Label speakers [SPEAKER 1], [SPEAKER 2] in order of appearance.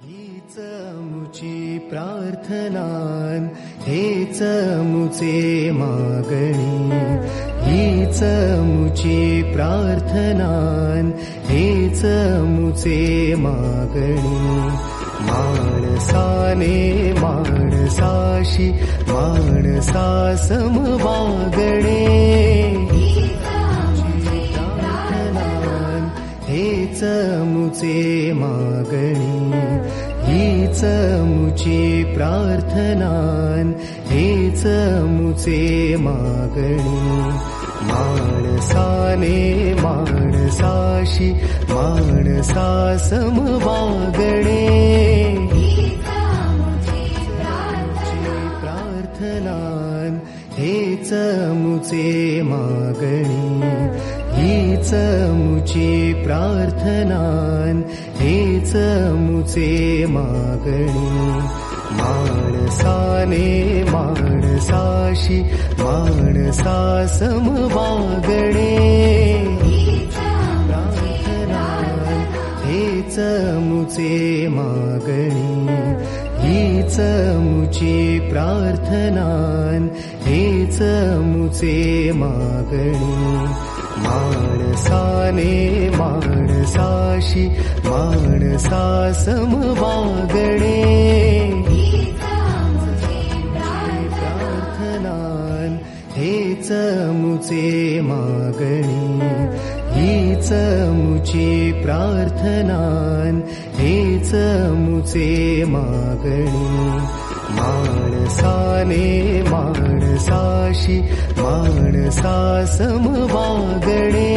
[SPEAKER 1] हीच मुची प्रार्थनान हेच मुचे मागणी, हीच मुची प्रार्थनान हेच मुचे मागणी. माणसाने माणसाशी माणसासम वागणे, हेच मुचे मागणी, हीच मुची प्रार्थनान हेच मुचे मागणी. माणसाने माणसाशी माणसासम वागणे, प्रार्थनान हेच मुचे मागणी, हीच मुची प्रार्थनान हेच मुचे मागणी. माणसाने माणसाशी माणसासम वागणे, प्रार्थनान हेच मुचे मागणी, हीच मुची प्रार्थनान हेच मुचे मागणी. माणसाने माणसाशी माणसासम वागणे, प्रार्थनान हेच मुचे मागणी, हीच मुची प्रार्थनान हेच मुचे मागणी. माणसाने माणसाशी माणसासम वागणे.